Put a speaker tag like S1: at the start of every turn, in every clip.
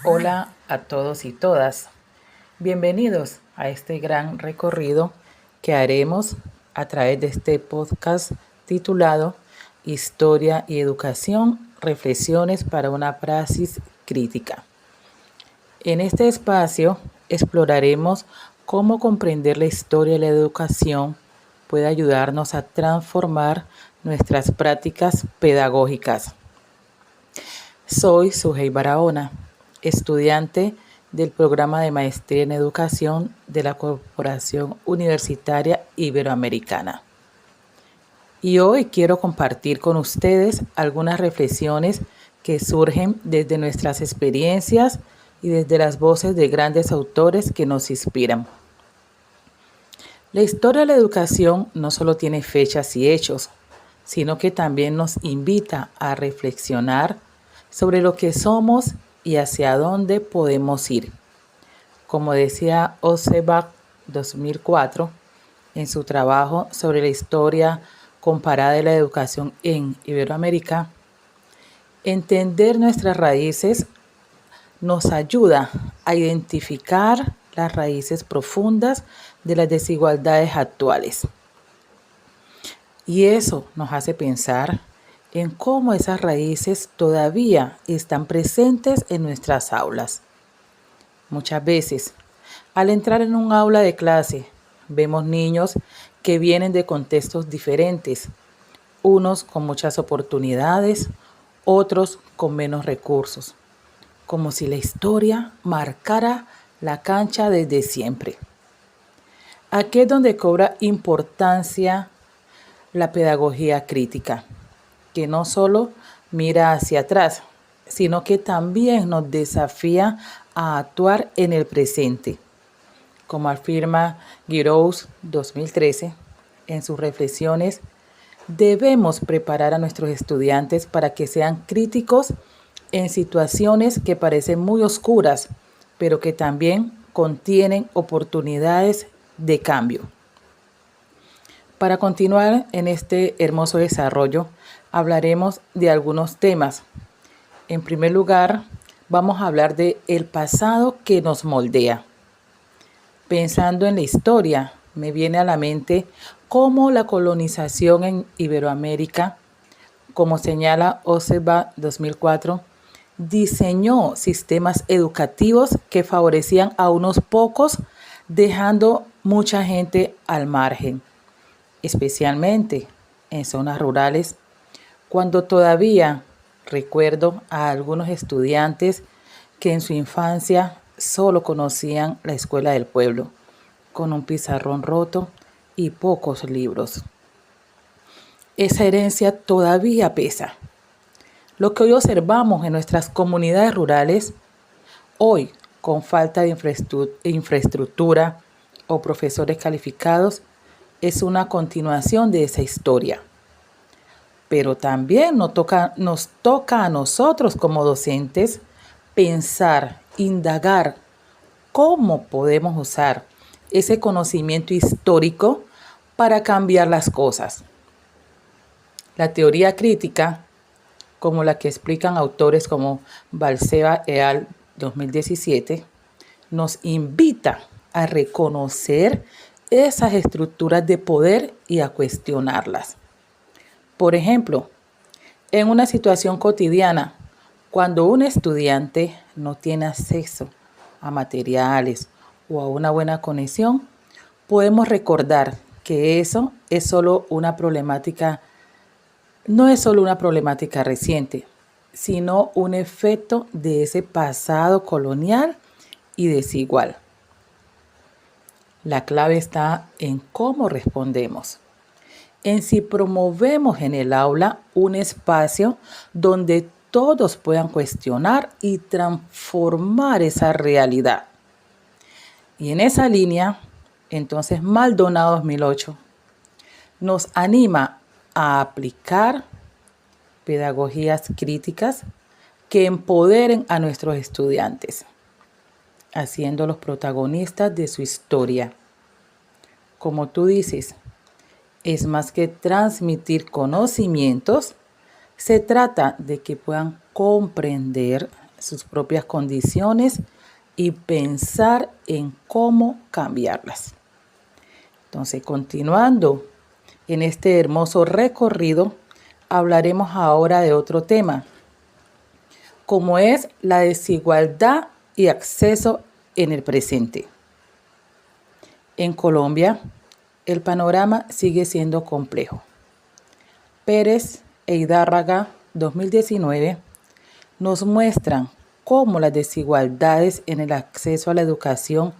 S1: Hola a todos y todas. Bienvenidos a este gran recorrido que haremos a través de este podcast titulado Historia y Educación, reflexiones para una praxis crítica. En este espacio exploraremos cómo comprender la historia y la educación puede ayudarnos a transformar nuestras prácticas pedagógicas. Soy Sujei Barahona, estudiante del programa de Maestría en Educación de la Corporación Universitaria Iberoamericana. Y hoy quiero compartir con ustedes algunas reflexiones que surgen desde nuestras experiencias y desde las voces de grandes autores que nos inspiran. La historia de la educación no solo tiene fechas y hechos, sino que también nos invita a reflexionar sobre lo que somos y hacia dónde podemos ir. Como decía Osebach 2004 en su trabajo sobre la historia comparada de la educación en Iberoamérica, entender nuestras raíces nos ayuda a identificar las raíces profundas de las desigualdades actuales. Y eso nos hace pensar en cómo esas raíces todavía están presentes en nuestras aulas. Muchas veces, al entrar en un aula de clase, vemos niños que vienen de contextos diferentes, unos con muchas oportunidades, otros con menos recursos, como si la historia marcara la cancha desde siempre. Aquí es donde cobra importancia la pedagogía crítica, que no solo mira hacia atrás, sino que también nos desafía a actuar en el presente. Como afirma Giroux 2013 en sus reflexiones, debemos preparar a nuestros estudiantes para que sean críticos en situaciones que parecen muy oscuras, pero que también contienen oportunidades de cambio. Para continuar en este hermoso desarrollo, hablaremos de algunos temas. En primer lugar, vamos a hablar de el pasado que nos moldea. Pensando en la historia, me viene a la mente cómo la colonización en Iberoamérica, como señala Osebach 2004, diseñó sistemas educativos que favorecían a unos pocos, dejando mucha gente al margen, especialmente en zonas rurales, cuando todavía recuerdo a algunos estudiantes que en su infancia solo conocían la escuela del pueblo, con un pizarrón roto y pocos libros. Esa herencia todavía pesa. Lo que hoy observamos en nuestras comunidades rurales, hoy con falta de infraestructura o profesores calificados, es una continuación de esa historia. Pero también nos toca a nosotros como docentes pensar, indagar cómo podemos usar ese conocimiento histórico para cambiar las cosas. La teoría crítica, como la que explican autores como Balseva et al. 2017, nos invita a reconocer esas estructuras de poder y a cuestionarlas. Por ejemplo, en una situación cotidiana, cuando un estudiante no tiene acceso a materiales o a una buena conexión, podemos recordar que eso es solo una problemática, no es solo una problemática reciente, sino un efecto de ese pasado colonial y desigual. La clave está en cómo respondemos, en si promovemos en el aula un espacio donde todos puedan cuestionar y transformar esa realidad. Y en esa línea, entonces Maldonado 2008 nos anima a aplicar pedagogías críticas que empoderen a nuestros estudiantes, haciéndolos protagonistas de su historia. Como tú dices, es más que transmitir conocimientos, se trata de que puedan comprender sus propias condiciones y pensar en cómo cambiarlas. Entonces, continuando en este hermoso recorrido, hablaremos ahora de otro tema, como es la desigualdad y acceso en el presente. En Colombia, el panorama sigue siendo complejo. Pérez e Hidárraga, 2019, nos muestran cómo las desigualdades en el acceso a la educación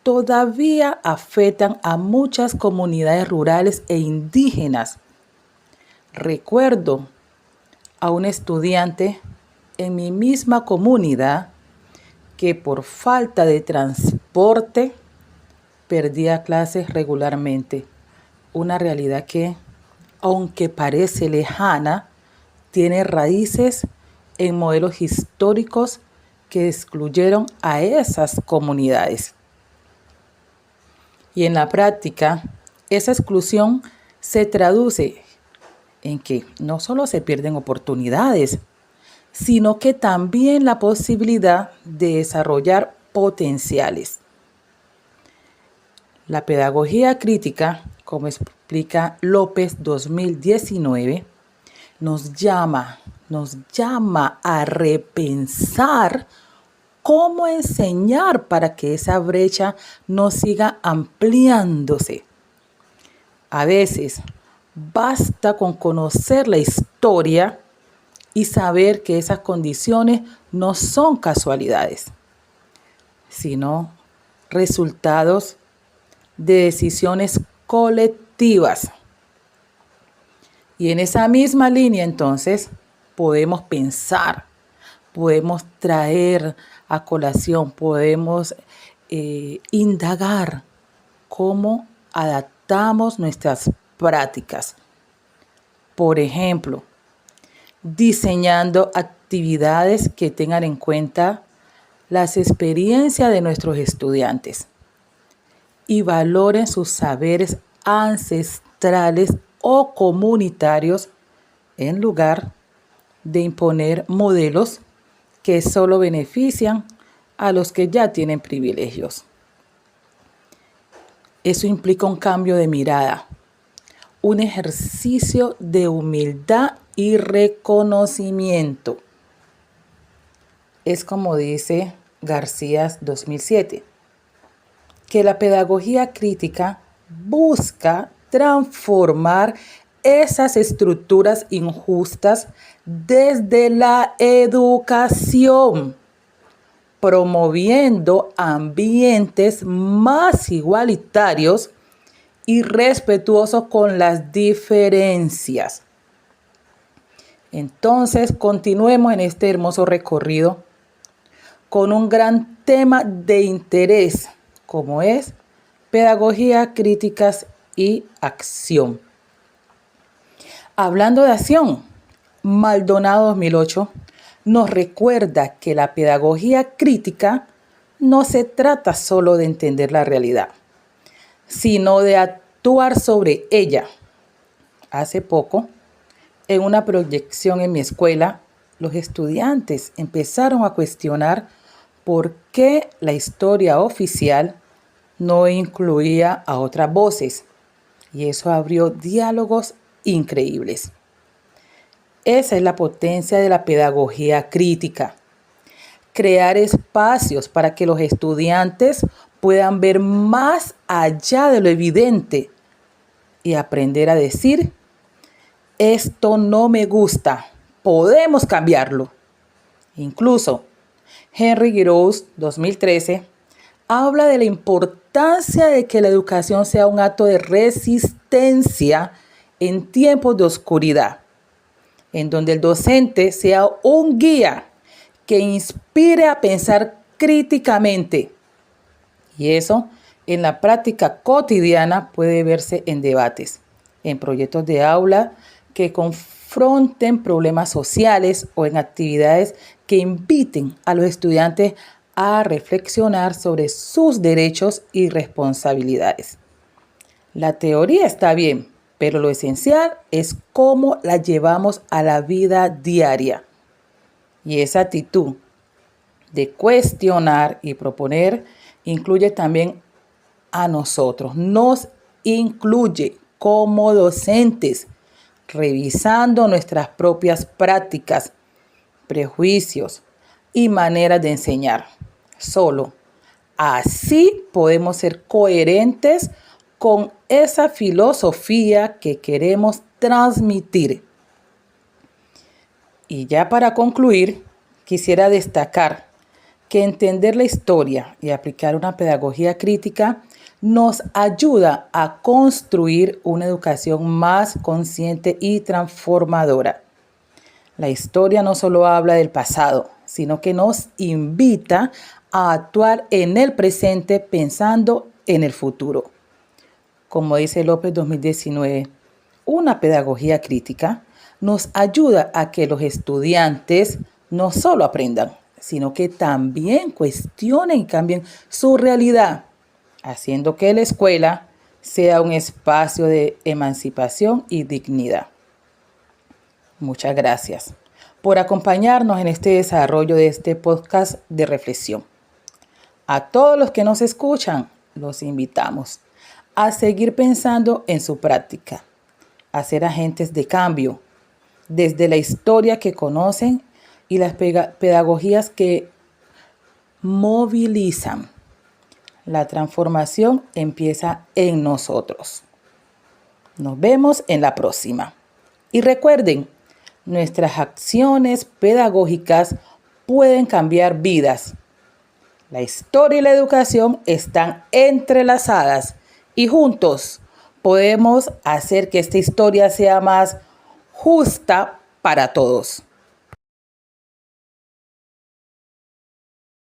S1: todavía afectan a muchas comunidades rurales e indígenas. Recuerdo a un estudiante en mi misma comunidad que por falta de transporte perdía clases regularmente. Una realidad que, aunque parece lejana, tiene raíces en modelos históricos que excluyeron a esas comunidades. Y en la práctica, esa exclusión se traduce en que no solo se pierden oportunidades, sino que también la posibilidad de desarrollar potenciales. La pedagogía crítica, como explica López 2019, nos llama a repensar cómo enseñar para que esa brecha no siga ampliándose. A veces basta con conocer la historia y saber que esas condiciones no son casualidades, sino resultados de decisiones colectivas. Y en esa misma línea, entonces, podemos pensar, podemos traer a colación, podemos indagar cómo adaptamos nuestras prácticas. Por ejemplo, diseñando actividades que tengan en cuenta las experiencias de nuestros estudiantes y valoren sus saberes ancestrales o comunitarios en lugar de imponer modelos que solo benefician a los que ya tienen privilegios. Eso implica un cambio de mirada, un ejercicio de humildad y reconocimiento. Es como dice García 2007, que la pedagogía crítica busca transformar esas estructuras injustas desde la educación, promoviendo ambientes más igualitarios y respetuosos con las diferencias. Entonces, continuemos en este hermoso recorrido con un gran tema de interés, como es pedagogía, críticas y acción. Hablando de acción, Maldonado 2008 nos recuerda que la pedagogía crítica no se trata solo de entender la realidad, sino de actuar sobre ella. Hace poco, en una proyección en mi escuela, los estudiantes empezaron a cuestionar por qué la historia oficial no incluía a otras voces, y eso abrió diálogos increíbles. Esa es la potencia de la pedagogía crítica. Crear espacios para que los estudiantes puedan ver más allá de lo evidente y aprender a decir, esto no me gusta, podemos cambiarlo. Incluso Henry Giroux, 2013, habla de la importancia de que la educación sea un acto de resistencia en tiempos de oscuridad, en donde el docente sea un guía que inspire a pensar críticamente. Y eso, en la práctica cotidiana, puede verse en debates, en proyectos de aula que confronten problemas sociales o en actividades que inviten a los estudiantes a reflexionar sobre sus derechos y responsabilidades. La teoría está bien, pero lo esencial es cómo la llevamos a la vida diaria. Y esa actitud de cuestionar y proponer incluye también a nosotros. Nos incluye como docentes, revisando nuestras propias prácticas, prejuicios y maneras de enseñar. Solo así podemos ser coherentes con esa filosofía que queremos transmitir. Y ya para concluir, quisiera destacar que entender la historia y aplicar una pedagogía crítica nos ayuda a construir una educación más consciente y transformadora. La historia no solo habla del pasado, sino que nos invita a actuar en el presente pensando en el futuro. Como dice López 2019, una pedagogía crítica nos ayuda a que los estudiantes no solo aprendan, sino que también cuestionen y cambien su realidad, haciendo que la escuela sea un espacio de emancipación y dignidad. Muchas gracias por acompañarnos en este desarrollo de este podcast de reflexión. A todos los que nos escuchan, los invitamos a seguir pensando en su práctica, a ser agentes de cambio, desde la historia que conocen y las pedagogías que movilizan. La transformación empieza en nosotros. Nos vemos en la próxima. Y recuerden, nuestras acciones pedagógicas pueden cambiar vidas. La historia y la educación están entrelazadas y juntos podemos hacer que esta historia sea más justa para todos.